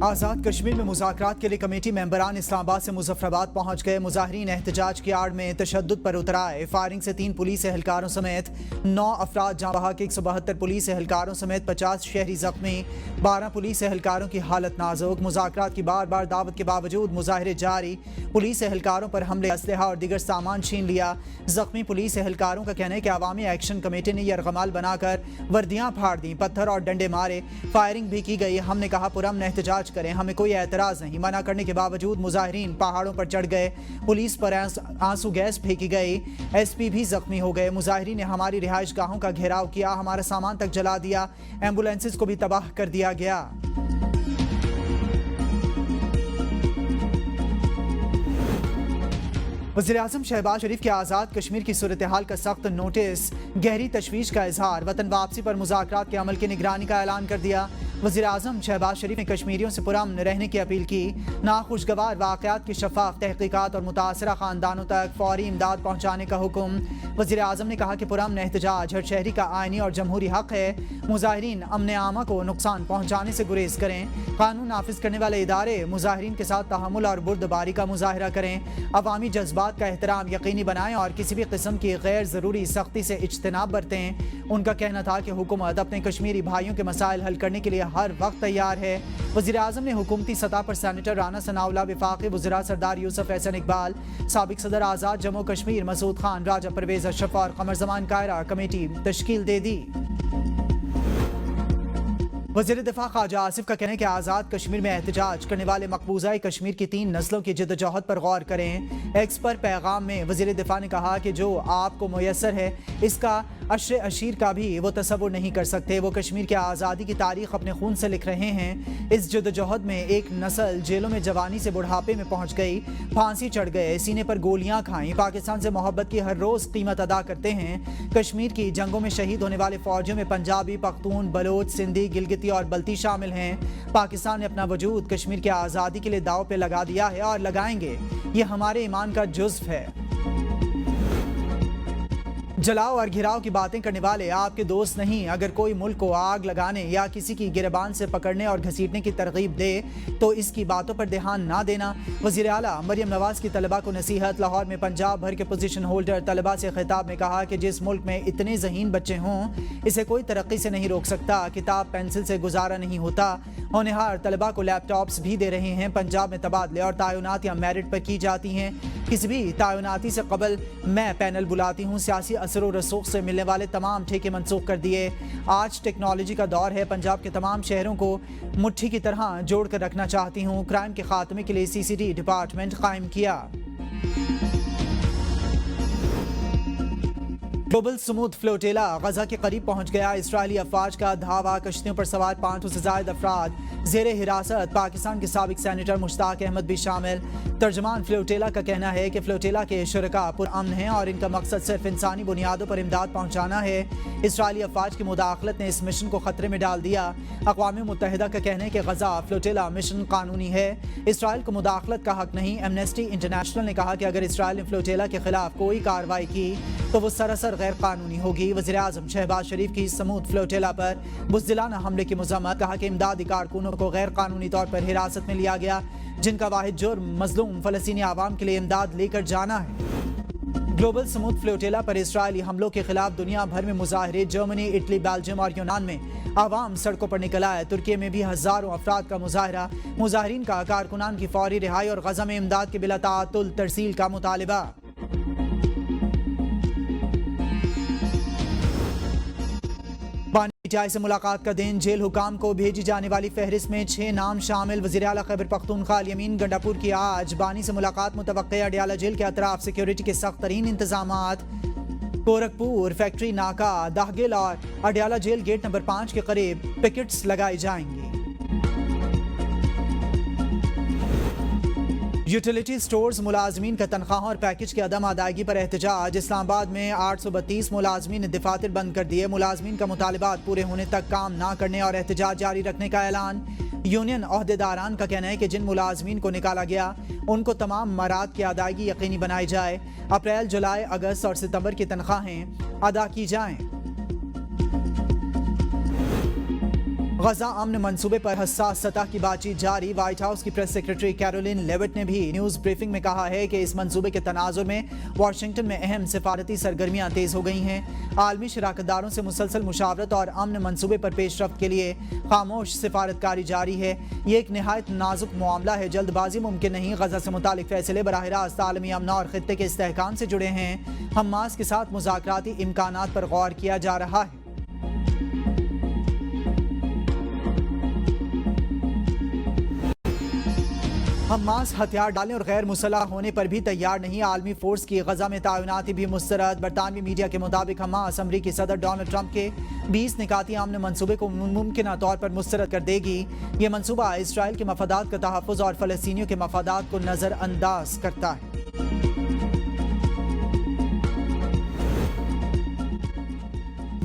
आज़ाद कश्मीर में मुज़ाकरात के लिए कमेटी मेंबरान इस्लामाबाद से मुजफ्फराबाद पहुंच गए। मुजाहिरीन एहतजाज की आड़ में तशद्दुद पर उतर आए। फायरिंग से 3 पुलिस एहलकारों समेत 9 अफराद जाँ बहक, 172 पुलिस एहलकारों समेत 50 शहरी जख्मी, 12 पुलिस एहलकारों की हालत नाजुक। मुज़ाकरात की बार बार दावत के बावजूद मुजाहरे जारी। पुलिस एहलकारों पर हमले, असलहा और दीगर सामान छीन लिया। जख्मी पुलिस एहलकारों का कहना है कि अवामी एक्शन कमेटी ने यरगमाल बनाकर वर्दियाँ फाड़ दी, पत्थर और डंडे मारे, फायरिंग भी की गई। हमने कहा पुरअमन एहतजाज करें, हमें कोई एतराज़ नहीं। मना करने के बावजूद मुजाहिरीन पहाड़ों पर चढ़ गए। पुलिस पर आंसू गैस फेंकी गई। SP भी जख्मी हो गए। मुजाहिरीन ने हमारी रिहाइश गाहों का घेराव किया, हमारा सामान तक जला दिया, एम्बुलेंसेस को भी तबाह कर दिया गया। वज़ीर-ए-आज़म शहबाज शरीफ के आज़ाद कश्मीर की सूरत हाल का सख्त नोटिस, गहरी तशवीश का इजहार। वतन वापसी पर मुज़ाकरात के अमल की निगरानी का ऐलान कर दिया। वज़ीर-ए-आज़म शहबाज शरीफ ने कश्मीरियों से पुरअमन रहने की अपील की। नाखुशगवार वाक़यात की शफ़ाफ़ तहक़ीक़ात और मुतासरा ख़ानदानों तक फ़ौरी इमदाद पहुँचाने का हुक्म। वज़ीर-ए-आज़म ने कहा कि पुरअमन एहतजाज हर शहरी का आइनी और जमहूरी हक़ है। मुज़ाहिरीन अमन आमा को नुकसान पहुँचाने से गुरेज करें। कानून नाफिज करने वाले इदारे मुज़ाहिरीन के साथ तहम्मुल और बुर्दबारी का मुज़ाहरा करें। अवामी जज्बात का एहतराम यकीनी बनाएं और किसी भी किस्म की गैर ज़रूरी सख्ती से इज्तनाब बरतें। उनका कहना था कि हुकूमत अपने कश्मीरी भाइयों के मसाइल हल करने के लिए हर वक्त तैयार है। वज़ीर-ए-आज़म ने हुकूमती सतह पर सेनेटर राना सनाउल्लाह, वफाकी वज़ीरा सरदार यूसुफ एहसन इकबाल, साबिक सदर आज़ाद जम्मू कश्मीर मसूद खान, राजा परवेज़ अशरफ और कमर ज़मान कायरा कमेटी तश्कील दे दी। वज़ीर दिफा ख्वाजा आसिफ का कहना है कि आज़ाद कश्मीर में एहतजाज करने वाले मकबूजा कश्मीर की 3 नस्लों की जद्दोजहद पर गौर करें। एक्स पर पैगाम में वज़ीर दिफा ने कहा कि जो आपको मुयस्सर है इसका अशर अशीर का भी वो तसव्वुर नहीं कर सकते। वो कश्मीर की आज़ादी की तारीख अपने खून से लिख रहे हैं। इस जद्दोजहद में एक नस्ल जेलों में जवानी से बुढ़ापे में पहुँच गई, फांसी चढ़ गए, सीने पर गोलियाँ खाईं, पाकिस्तान से मोहब्बत की हर रोज़ कीमत अदा करते हैं। कश्मीर की जंगों में शहीद होने वाले फौजियों में पंजाबी, पख्तून, बलोच, सिंधी, गिलगिती और बल्ती शामिल हैं। पाकिस्तान ने अपना वजूद कश्मीर की आज़ादी के लिए दाव पे लगा दिया है और लगाएंगे। ये हमारे ईमान का जुज़्व है। जलाओ और घिराव की बातें करने वाले आपके दोस्त नहीं। अगर कोई मुल्क को आग लगाने या किसी की गिरबान से पकड़ने और घसीटने की तरगीब दे तो इसकी बातों पर ध्यान ना देना। वज़ीर आला मरियम नवाज की तलबा को नसीहत। लाहौर में पंजाब भर के पोजीशन होल्डर तलबा से खिताब में कहा कि जिस मुल्क में इतने ज़हीन बच्चे हों इसे कोई तरक्की से नहीं रोक सकता। किताब पेंसिल से गुजारा नहीं होता। होनहार तलबा को लैपटॉप्स भी दे रहे हैं। पंजाब में तबादले और तयनात या मेरिट पर की जाती हैं। किसी भी तयनाती से कबल मैं पैनल बुलाती हूँ। सियासी असर और रसूख से मिलने वाले तमाम ठेके मनसूख कर दिए। आज टेक्नोलॉजी का दौर है। पंजाब के तमाम शहरों को मुट्ठी की तरह जोड़ कर रखना चाहती हूँ। क्राइम के खात्मे के लिए CCD डिपार्टमेंट कायम किया। ग्लोबल स्मूथ फ्लोटेला गजा के करीब पहुंच गया। इजरायली अफवाज का धावा। कश्तियों पर सवार 500 से ज्यादा अफराद जेरे हिरासत। पाकिस्तान के साबिक सेनेटर मुश्ताक अहमद भी शामिल। तर्जमान फ्लोटेला का कहना है कि फ्लोटेला के शुरका पुरअमन हैं और इनका मकसद सिर्फ इंसानी बुनियादों पर इमदाद पहुंचाना है। इजरायली अफवाज की मुदाखलत ने इस मिशन को खतरे में डाल दिया। अक़वाम मुत्तहिदा का कहना है कि गजा फ्लोटेला मिशन कानूनी है। इसराइल को मुदाखलत का हक नहीं। एमनेस्टी इंटरनेशनल ने कहा कि अगर इसराइल ने फ्लोटेला के खिलाफ कोई कार्रवाई की तो वो सरासर गैर कानूनी होगी। वज़ीर-ए-आज़म शहबाज शरीफ की समूद फ्लोटेला पर बुज़दिलाना हमले की मज़म्मत। कहा कि इमदादी कारकुनों को गैर कानूनी तौर पर हिरासत में लिया गया, जिनका वाहिद जुर्म मजलूम फ़लस्तीनी आवाम के लिए इमदाद लेकर जाना है। ग्लोबल स्मूथ फ्लोटेला पर इजरायली हमलों के खिलाफ दुनिया भर में मुजाहरे। जर्मनी, इटली, बेल्जियम और यूनान में आवाम सड़कों पर निकल आए। तुर्की में भी हज़ारों अफराद का मुजाहरा। मुजाहरीन का कारकुनान की फौरी रिहाई और गजा में इमदाद के बिला ताअत्तुल तरसील का मुतालिबा। PTI से मुलाकात का दिन। जेल हुकाम को भेजी जाने वाली फहरिस्त में 6 नाम शामिल। वज़ीर आला खैबर पख्तूनख्वा अल-यमीन गंडापुर की आज बानी से मुलाकात मुतवक्किया। अडयाला जेल के अतराफ सिक्योरिटी के सख्त तरीन इंतजामात। गोरखपुर, फैक्ट्री नाका, दाहगिल और अडयाला जेल गेट नंबर 5 के करीब पिकेट्स लगाई जाएंगी। यूटिलिटी स्टोर्स मुलाजमीन का तनख्वाहों और पैकेज की अदम अदायगी पर एहतजाज। इस्लामाबाद में 832 मुलाजमीन ने दफातर बंद कर दिए। मुलाजमीन का मुतालिबात पूरे होने तक काम ना करने और एहतजाज जारी रखने का ऐलान। यूनियन अहदेदारान का कहना है कि जिन मुलाजमीन को निकाला गया उनको तमाम मराद की अदायगी यकीनी बनाई जाए। अप्रैल, जुलाई, अगस्त और सितंबर की तनख्वाहें अदा की जाएं। غزہ امن منصوبے پر حساس سطح کی بات چیت جاری۔ وائٹ ہاؤس کی پریس سیکرٹری کیرولین لیوٹ نے بھی نیوز بریفنگ میں کہا ہے کہ اس منصوبے کے تناظر میں واشنگٹن میں اہم سفارتی سرگرمیاں تیز ہو گئی ہیں۔ عالمی شراکت داروں سے مسلسل مشاورت اور امن منصوبے پر پیش رفت کے لیے خاموش سفارتکاری جاری ہے۔ یہ ایک نہایت نازک معاملہ ہے، جلد بازی ممکن نہیں۔ غزہ سے متعلق فیصلے براہ راست عالمی امن اور خطے کے استحکام سے جڑے ہیں۔ حماس کے ساتھ مذاکراتی امکانات پر غور کیا جا رہا ہے۔ حماس ہتھیار ڈالنے اور غیر مسلح ہونے پر بھی تیار نہیں۔ عالمی فورس کی غزہ میں تعیناتی بھی مسترد۔ برطانوی میڈیا کے مطابق حماس امریکی صدر ڈونلڈ ٹرمپ کے 20 نکاتی امن منصوبے کو ممکنہ طور پر مسترد کر دے گی۔ یہ منصوبہ اسرائیل کے مفادات کا تحفظ اور فلسطینیوں کے مفادات کو نظر انداز کرتا ہے۔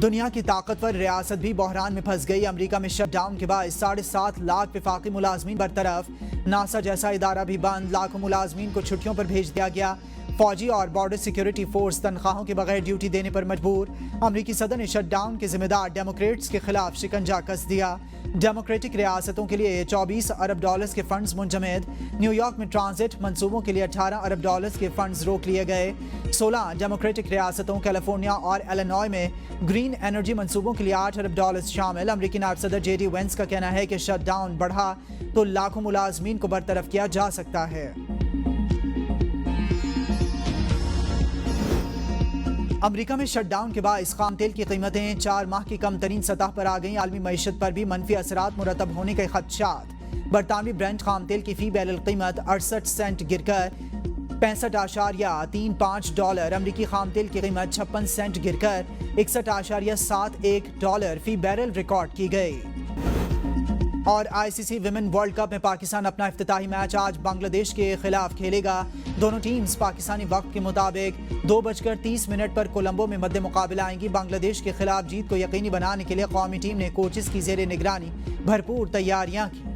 دنیا کی طاقتور ریاست بھی بحران میں پھنس گئی۔ امریکہ میں شٹ ڈاؤن کے باعث 7.5 لاکھ وفاقی ملازمین برطرف۔ ناسا جیسا ادارہ بھی بند۔ لاکھوں ملازمین کو چھٹیوں پر بھیج دیا گیا۔ فوجی اور بارڈر سیکیورٹی فورس تنخواہوں کے بغیر ڈیوٹی دینے پر مجبور۔ امریکی صدر نے شٹ ڈاؤن کے ذمہ دار ڈیموکریٹس کے خلاف شکنجہ کس دیا۔ ڈیموکریٹک ریاستوں کے لیے $24 ارب کے فنڈز منجمد۔ نیو یارک میں ٹرانزٹ منصوبوں کے لیے $18 ارب کے فنڈز روک لیے گئے۔ 16 ڈیموکریٹک ریاستوں کیلیفورنیا اور ایلینوائے میں گرین انرجی منصوبوں کے لیے $8 ارب شامل۔ امریکی نائب صدر جے ڈی وینس کا کہنا ہے کہ شٹ ڈاؤن بڑھا تو لاکھوں ملازمین کو برطرف کیا جا سکتا ہے۔ امریکہ میں شٹ ڈاؤن کے باعث خام تیل کی قیمتیں 4 ماہ کی کم ترین سطح پر آ گئیں۔ عالمی معیشت پر بھی منفی اثرات مرتب ہونے کے خدشات۔ برطانوی برنٹ خام تیل کی فی بیرل قیمت 68 سینٹ گر کر $65.35۔ امریکی خام تیل کی قیمت 56 سینٹ گر کر $61.71 فی بیرل ریکارڈ کی گئی۔ اور آئی سی سی ویمن ورلڈ کپ میں پاکستان اپنا افتتاحی میچ آج بنگلہ دیش کے خلاف کھیلے گا۔ دونوں ٹیمز پاکستانی وقت کے مطابق 2:30 پر کولمبو میں مد مقابلہ آئیں گی۔ بنگلہ دیش کے خلاف جیت کو یقینی بنانے کے لیے قومی ٹیم نے کوچز کی زیر نگرانی بھرپور تیاریاں کی۔